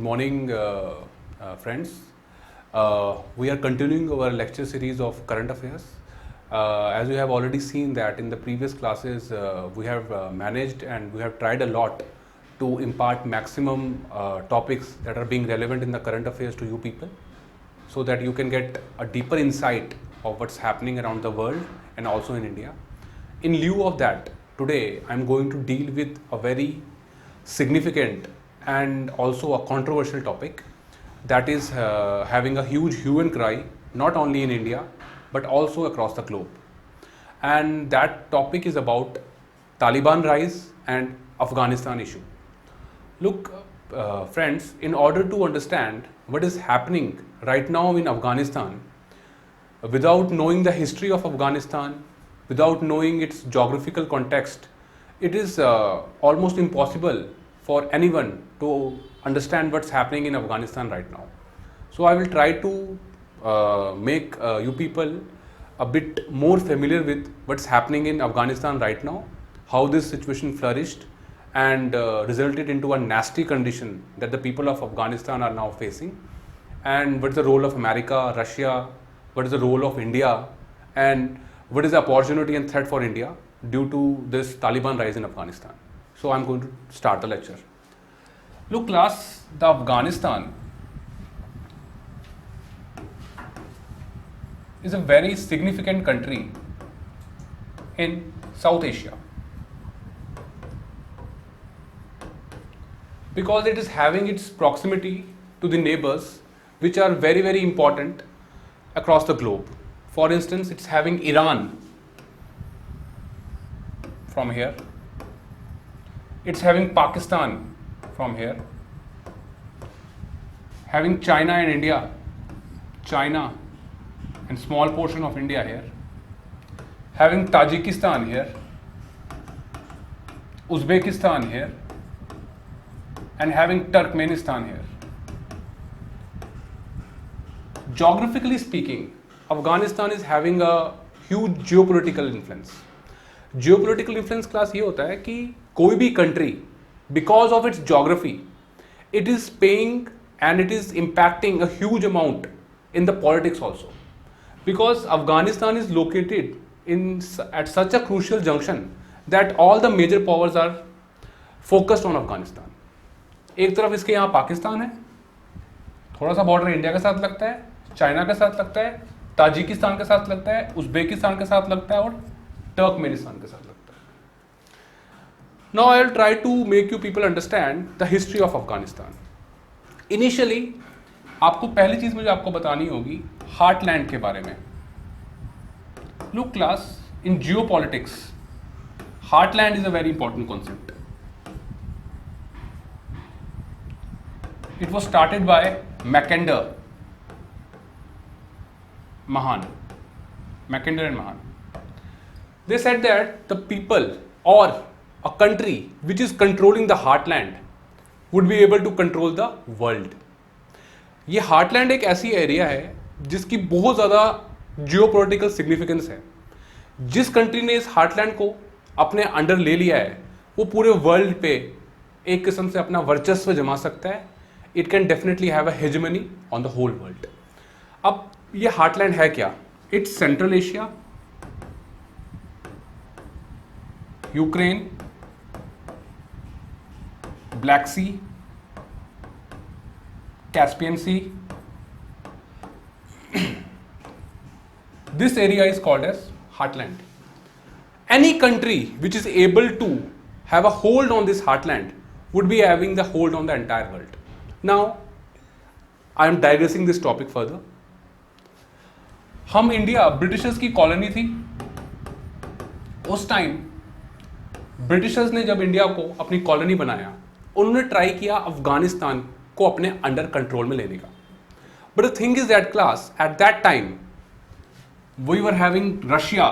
Good morning, friends. We are continuing our lecture series of current affairs. As you have already seen that in the previous classes, we have managed and we have tried a lot to impart maximum topics that are being relevant in the current affairs to you people, so that you can get a deeper insight of what's happening around the world and also in India. In lieu of that, today I'm going to deal with a very significant and also a controversial topic that is having a huge hue and cry not only in India but also across the globe. And that topic is about Taliban rise and Afghanistan issue. Look, friends, in order to understand what is happening right now in Afghanistan, without knowing the history of Afghanistan, without knowing its geographical context, it is almost impossible for anyone to understand what's happening in Afghanistan right now. So I will try to make you people a bit more familiar with what's happening in Afghanistan right now, how this situation flourished and resulted into a nasty condition that the people of Afghanistan are now facing, and what's the role of America, Russia, what is the role of India, and what is the opportunity and threat for India due to this Taliban rise in Afghanistan. So I'm going to start the lecture. Look, class, the Afghanistan is a very significant country in South Asia, because it is having its proximity to the neighbors which are very, very important across the globe. For instance, it's having Iran from here, it's having Pakistan from here, having China and India, China and small portion of India here, having Tajikistan here, Uzbekistan here, and having Turkmenistan here. Geographically speaking, Afghanistan is having a huge geopolitical influence. Geopolitical influence class ये होता है कि कोई भी country, because of its geography, it is paying and it is impacting a huge amount in the politics also. Because Afghanistan is located at such a crucial junction that all the major powers are focused on Afghanistan. एक तरफ इसके यहाँ पाकिस्तान है, थोड़ा सा border India के साथ लगता है, चाइना के साथ लगता है, ताजिकिस्तान के साथ लगता है, उज्बेकिस्तान के साथ लगता है और टर्कमेनिस्तान के साथ लगता है. Now I will try to make you people understand the history of Afghanistan. Initially, आपको पहली चीज मुझे आपको बतानी होगी हार्टलैंड के बारे में. Look class, in geopolitics, heartland is a very important concept. It was started by Mackinder and Mahan. They said that the people or a country which is controlling the heartland would be able to control the world. ये heartland एक ऐसी area है जिसकी बहुत ज़्यादा geopolitical significance है. जिस country ने इस हार्टलैंड को अपने अंडर ले लिया है वो पूरे वर्ल्ड पे एक किस्म से अपना वर्चस्व जमा सकता है. It can definitely have a hegemony on the whole world. अब ये हार्टलैंड है क्या? It's Central Asia, Ukraine, Black Sea, Caspian Sea. This area is called as heartland. Any country which is able to have a hold on this heartland would be having the hold on the entire world. Now, I am digressing this topic further. हम India Britishers की colony थी. उस time Britishers ने जब India को अपनी colony बनाया, उन्होंने ट्राई किया अफगानिस्तान को अपने अंडर कंट्रोल में लेने का. But the thing is that class, at that time we were having Russia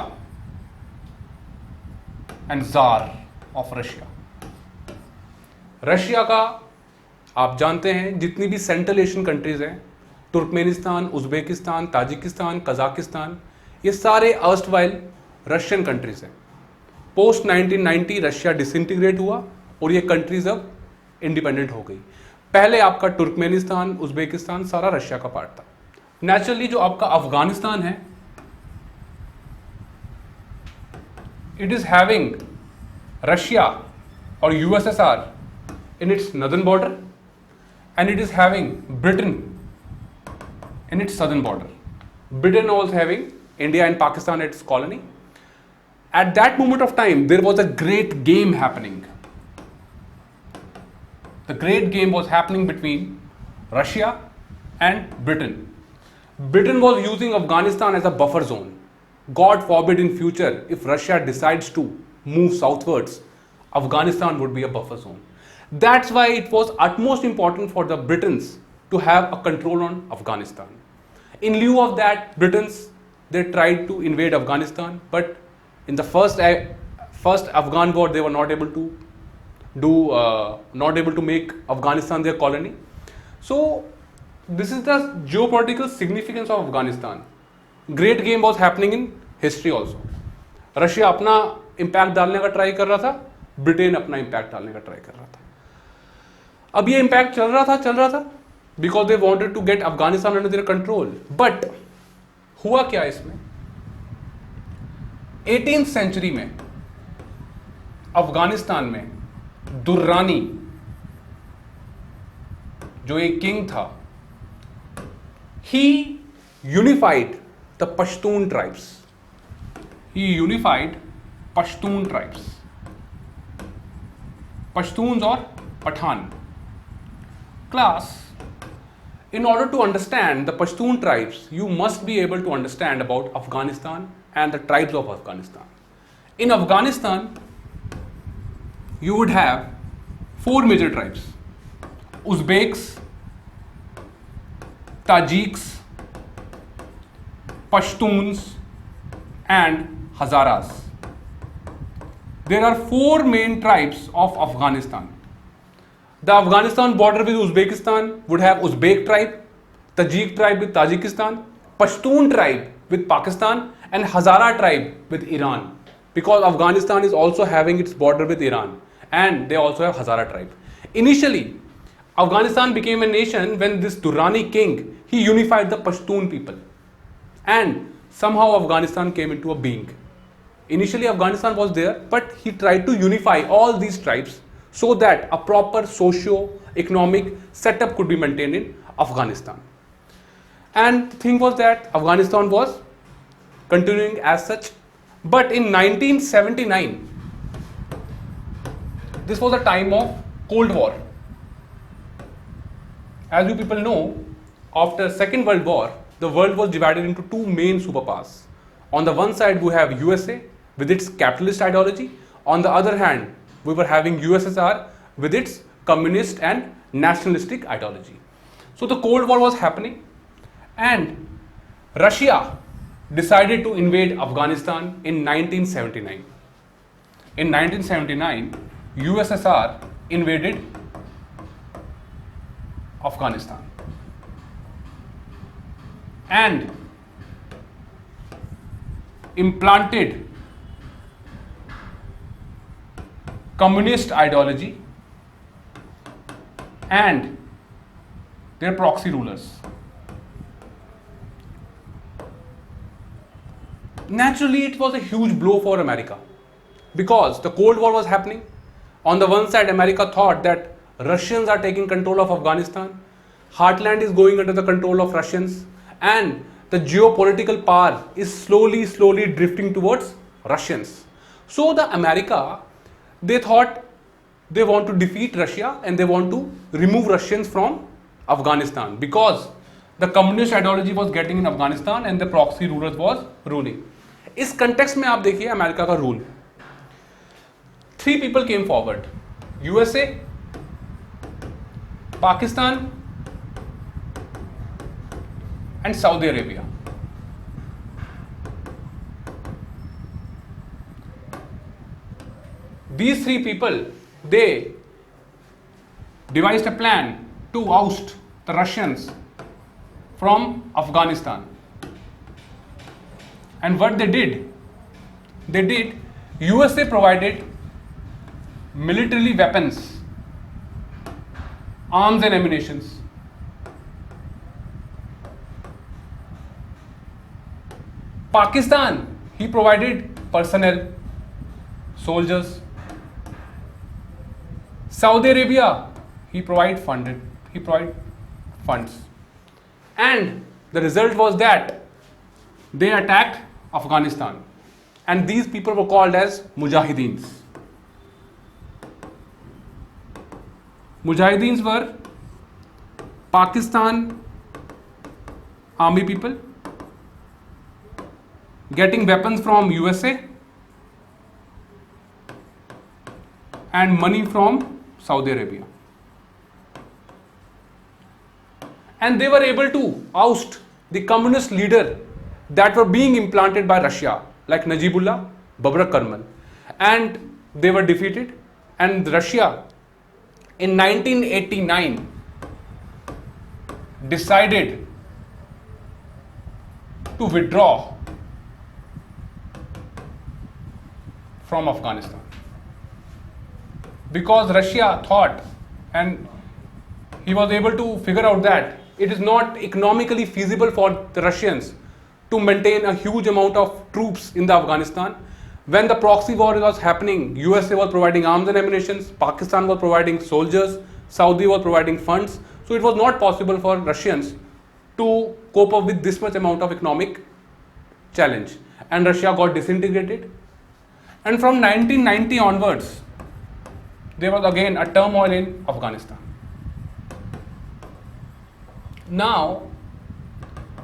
and Tsar of Russia. Russia का आप जानते हैं जितनी भी सेंट्रल एशियन कंट्रीज हैं, तुर्कमेनिस्तान, उज्बेकिस्तान, ताजिकिस्तान, कजाकिस्तान, ये सारे अर्स्टवाइल रशियन कंट्रीज हैं. पोस्ट 1990 रशिया डिसइंटीग्रेट हुआ और ये कंट्रीज अब इंडिपेंडेंट हो गई. पहले आपका तुर्कमेनिस्तान, उज्बेकिस्तान सारा रशिया का पार्ट था। नेचुरली जो आपका अफगानिस्तान है, इट इज हैविंग रशिया और USSR in its northern border and it is having Britain in its southern border. Britain was having India and Pakistan as its colony. At that moment of time, there was a great game happening. The great game was happening between Russia and Britain. Britain was using Afghanistan as a buffer zone. God forbid in future, if Russia decides to move southwards, Afghanistan would be a buffer zone. That's why it was utmost important for the Britons to have a control on Afghanistan. In lieu of that, Britons, they tried to invade Afghanistan, but in the first Afghan war, they were not able to make Afghanistan their colony. So this is the geopolitical significance of Afghanistan. Great game was happening in history also. Russia अपना impact डालने का try कर रहा था, Britain अपना impact डालने का try कर रहा था। अब ये इम्पैक्ट चल रहा था because they wanted to get Afghanistan under their control. But हुआ क्या इसमें, 18th सेंचुरी में अफगानिस्तान में दुर्रानी जो एक किंग था, he unified the Pashtun tribes. He unified Pashtun tribes, Pashtuns और Pathan class. In order to understand the Pashtun tribes, you must be able to understand about Afghanistan and the tribes of Afghanistan. In Afghanistan, you would have 4 major tribes: Uzbeks, Tajiks, Pashtuns, and Hazaras. There are 4 main tribes of Afghanistan. The Afghanistan border with Uzbekistan would have Uzbek tribe, Tajik tribe with Tajikistan, Pashtun tribe with Pakistan, and Hazara tribe with Iran. Because Afghanistan is also having its border with Iran, and they also have Hazara tribe. Initially, Afghanistan became a nation when this Durrani king, he unified the Pashtun people, and somehow Afghanistan came into a being. Initially, Afghanistan was there, but he tried to unify all these tribes so that a proper socio-economic setup could be maintained in Afghanistan. And the thing was that Afghanistan was continuing as such. But in 1979, this was a time of Cold War. As you people know, after Second World War, the world was divided into 2 main superpowers. On the one side, we have USA with its capitalist ideology. On the other hand, we were having USSR with its communist and nationalistic ideology. So the Cold War was happening, and Russia decided to invade Afghanistan in 1979. In 1979, USSR invaded Afghanistan and implanted communist ideology and their proxy rulers. Naturally, it was a huge blow for America because the Cold War was happening. On the one side, America thought that Russians are taking control of Afghanistan, heartland is going under the control of Russians, and the geopolitical power is slowly drifting towards Russians. So the America, they thought they want to defeat Russia and they want to remove Russians from Afghanistan because the communist ideology was getting in Afghanistan and the proxy rulers was ruling. इस context में आप देखिए America का rule, 3 people came forward: USA, Pakistan and Saudi Arabia. These 3 people, they devised a plan to oust the Russians from Afghanistan. And what they did, USA provided militarily weapons arms and ammunitions. Pakistan, he provided personnel, soldiers. Saudi Arabia, he provided funds. And the result was that they attacked Afghanistan. And these people were called as Mujahideens. Mujahideens were Pakistan army people getting weapons from USA and money from Saudi Arabia. And they were able to oust the communist leader that were being implanted by Russia, like Najibullah, Babrak Karmal. And they were defeated, and Russia in 1989 decided to withdraw from Afghanistan, because Russia thought, and he was able to figure out that it is not economically feasible for the Russians to maintain a huge amount of troops in the Afghanistan. When the proxy war was happening, USA was providing arms and ammunition, Pakistan was providing soldiers, Saudi was providing funds. So it was not possible for Russians to cope up with this much amount of economic challenge. And Russia got disintegrated. And from 1990 onwards, there was again a turmoil in Afghanistan. Now,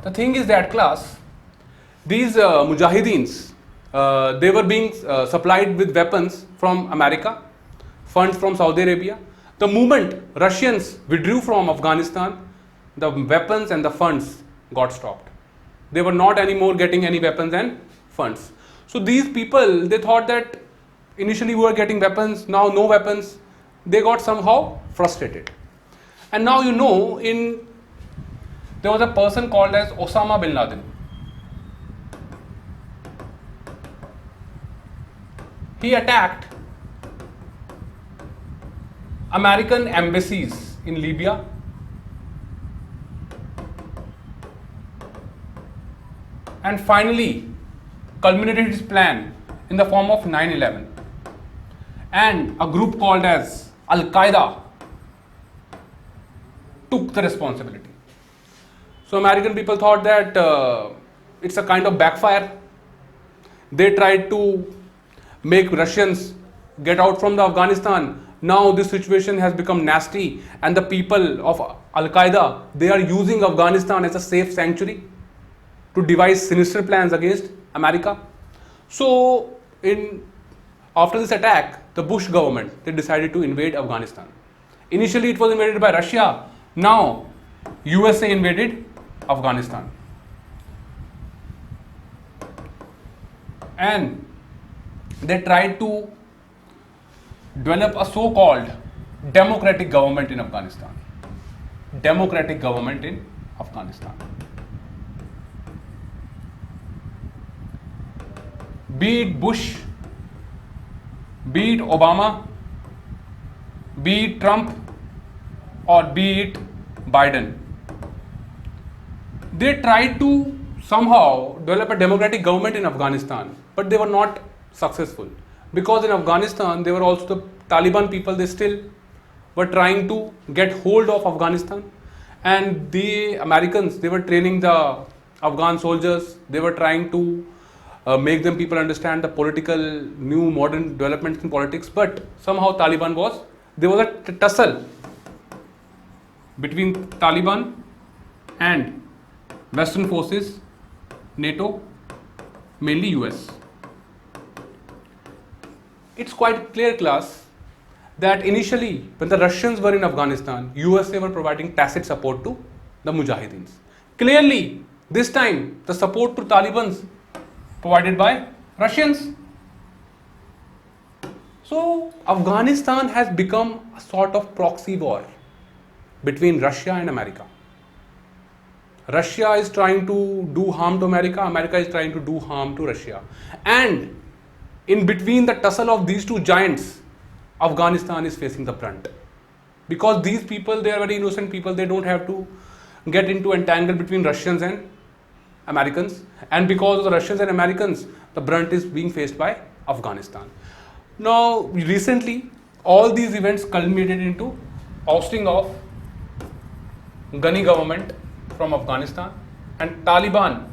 the thing is that class, these Mujahideens, they were being supplied with weapons from America, funds from Saudi Arabia. The moment Russians withdrew from Afghanistan, the weapons and the funds got stopped. They were not anymore getting any weapons and funds. So these people, they thought that initially we were getting weapons, now no weapons. They got somehow frustrated. And now you know, there was a person called as Osama bin Laden. He attacked American embassies in Libya, and finally culminated his plan in the form of 9/11. And a group called as Al-Qaeda took the responsibility. So American people thought that it's a kind of backfire. They tried to make Russians get out from the Afghanistan. Now this situation has become nasty, and the people of Al-Qaeda, they are using Afghanistan as a safe sanctuary to devise sinister plans against America. So after this attack, the Bush government, they decided to invade Afghanistan. Initially it was invaded by Russia. Now USA invaded Afghanistan. And they tried to develop a so-called democratic government in Afghanistan. Democratic government in Afghanistan. Be it Bush, be it Obama, be it Trump, or be it Biden, they tried to somehow develop a democratic government in Afghanistan, but they were not successful, because in Afghanistan there were also the Taliban people. They still were trying to get hold of Afghanistan, and the Americans, they were training the Afghan soldiers. They were trying to make them people understand the political new modern developments in politics, but somehow there was a tussle between Taliban and Western forces, NATO, mainly US. It's quite clear, class, that initially when the Russians were in Afghanistan, USA were providing tacit support to the Mujahideens. Clearly, this time the support to Taliban provided by Russians. So Afghanistan has become a sort of proxy war between Russia and America. Russia is trying to do harm to America, America is trying to do harm to Russia. And in between the tussle of these two giants, Afghanistan is facing the brunt. because these people, they are very innocent people, they don't have to get into entangle between Russians and Americans, and because of the Russians and Americans, the brunt is being faced by Afghanistan. Now recently all these events culminated into ousting of Ghani government from Afghanistan, and Taliban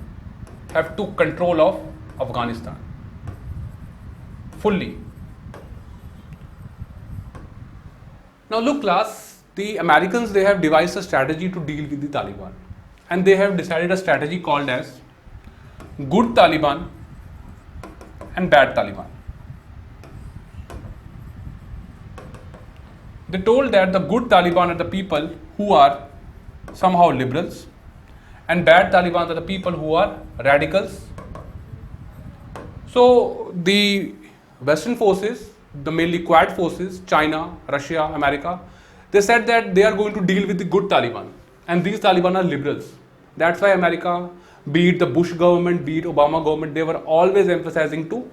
have took control of Afghanistan fully. Now look class, the Americans, they have devised a strategy to deal with the Taliban, and they have decided a strategy called as good Taliban and bad Taliban. They told that the good Taliban are the people who are somehow liberals, and bad Taliban are the people who are radicals. So the Western forces, the mainly Quad forces, China, Russia, America, they said that they are going to deal with the good Taliban, and these Taliban are liberals. That's why America, be it the Bush government, be it Obama government, they were always emphasizing to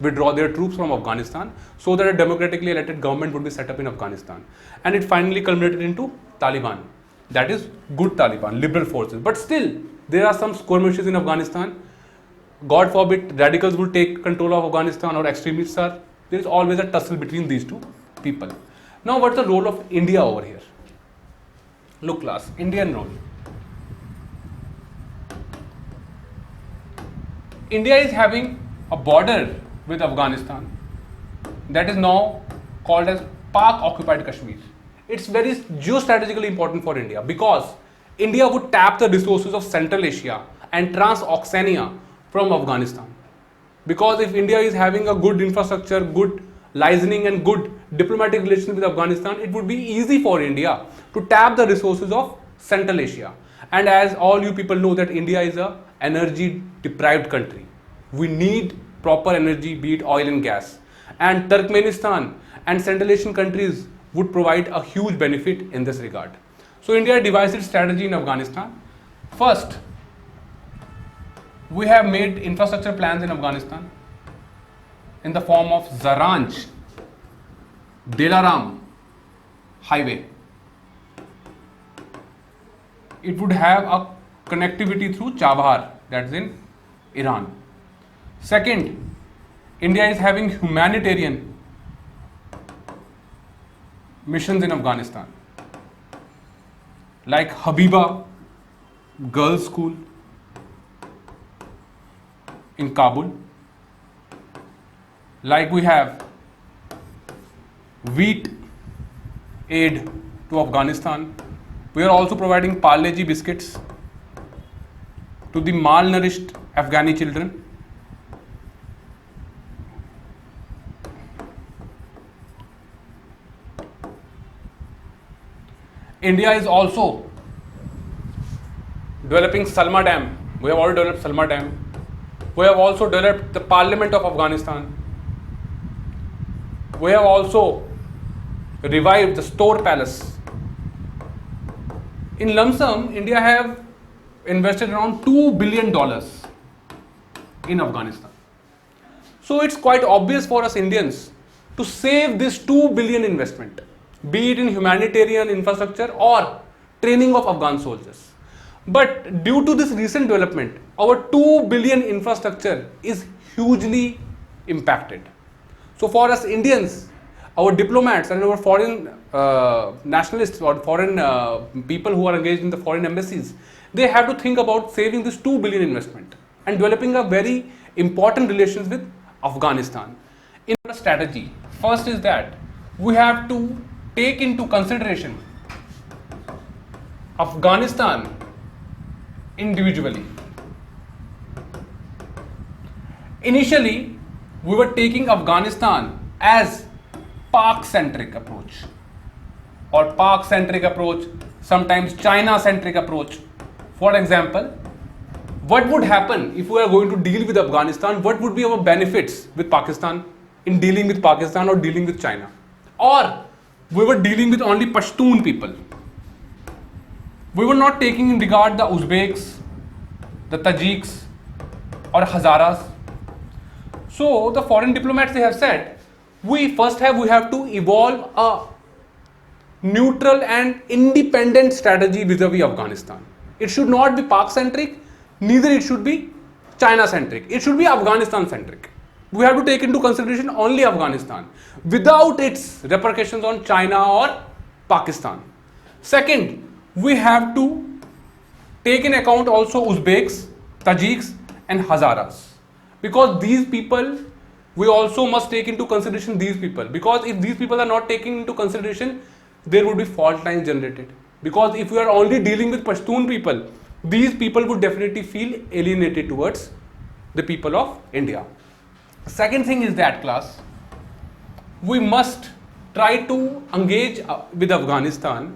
withdraw their troops from Afghanistan so that a democratically elected government would be set up in Afghanistan. And it finally culminated into Taliban. That is good Taliban, liberal forces. But still, there are some skirmishes in Afghanistan. God forbid radicals will take control of Afghanistan or extremists are. There is always a tussle between these two people. Now, what's the role of India over here? Look class, Indian role. India is having a border with Afghanistan that is now called as Pak occupied Kashmir. It's very geostrategically important for India because India would tap the resources of Central Asia and Transoxania from Afghanistan. Because if India is having a good infrastructure, good licensing and good diplomatic relations with Afghanistan, it would be easy for India to tap the resources of Central Asia. And as all you people know that India is a energy deprived country. We need proper energy, be it oil and gas. And Turkmenistan and Central Asian countries would provide a huge benefit in this regard. So India devised its strategy in Afghanistan. First, we have made infrastructure plans in Afghanistan in the form of Zaranj, Dilaram highway. It would have a connectivity through Chabahar, that's in Iran. Second, India is having humanitarian missions in Afghanistan, like Habiba Girls' School in Kabul, like we have wheat aid to Afghanistan. We are also providing Parle-G biscuits to the malnourished Afghani children. India is also developing Salma Dam. We have already developed Salma Dam. We have also developed the Parliament of Afghanistan. We have also revived the Store Palace. In lump sum, India have invested around $2 billion in Afghanistan. So it's quite obvious for us Indians to save this $2 billion investment, be it in humanitarian infrastructure or training of Afghan soldiers. But due to this recent development, our $2 billion infrastructure is hugely impacted. So for us Indians, our diplomats and our foreign nationalists or foreign people who are engaged in the foreign embassies, they have to think about saving this $2 billion investment and developing a very important relations with Afghanistan. In our strategy, first is that we have to take into consideration Afghanistan individually. Initially, we were taking Afghanistan as Pak-centric approach or Pak-centric approach, sometimes China-centric approach. For example, what would happen if we are going to deal with Afghanistan? What would be our benefits with Pakistan in dealing with Pakistan or dealing with China? Or we were dealing with only Pashtun people. We were not taking in regard the Uzbeks, the Tajiks or Hazaras. So the foreign diplomats, they have said, we have to evolve a neutral and independent strategy vis-a-vis Afghanistan. It should not be Pak-centric, neither it should be China-centric. It should be Afghanistan-centric. We have to take into consideration only Afghanistan without its repercussions on China or Pakistan. Second, we have to take in account also Uzbeks, Tajiks and Hazaras, because these people, we also must take into consideration these people, because if these people are not taken into consideration, there would be fault lines generated. Because if we are only dealing with Pashtun people, these people would definitely feel alienated towards the people of India. Second thing is that, class, we must try to engage with Afghanistan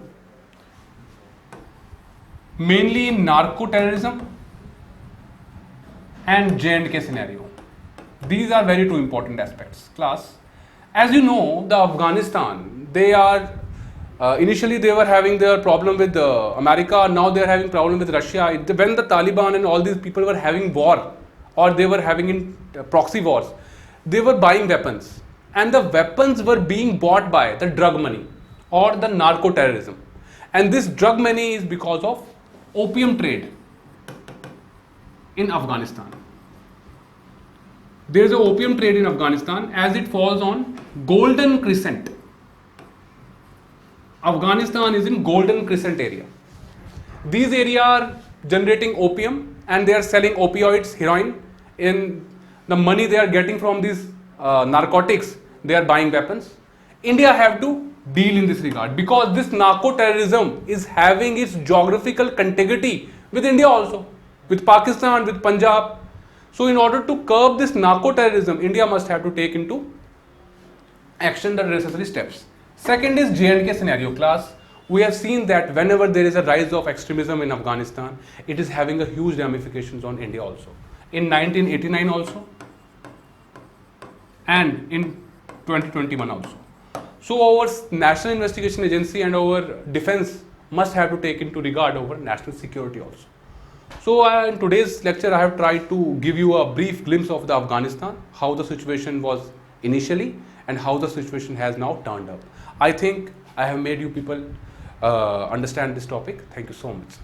mainly in narco-terrorism and J&K scenario. These are very two important aspects, class. As you know, the Afghanistan, they are initially they were having their problem with America. Now they are having problem with Russia. When the Taliban and all these people were having war, or they were having in proxy wars, they were buying weapons, and the weapons were being bought by the drug money or the narco terrorism. And this drug money is because of opium trade in Afghanistan. There is an opium trade in Afghanistan as it falls on Golden Crescent. Afghanistan is in Golden Crescent area. These areas are generating opium and they are selling opioids, heroin. In the money they are getting from these narcotics, they are buying weapons. India have to deal in this regard, because this narco terrorism is having its geographical contiguity with India also, with Pakistan, with Punjab. So in order to curb this narco terrorism, India must have to take into action the necessary steps. Second is J&K scenario, class. We have seen that whenever there is a rise of extremism in Afghanistan, it is having a huge ramifications on India also. In 1989 also, and in 2021 also. So our National Investigation Agency and our defense must have to take into regard our national security also. So in today's lecture, I have tried to give you a brief glimpse of the Afghanistan, how the situation was initially and how the situation has now turned up. I think I have made you people understand this topic. Thank you so much.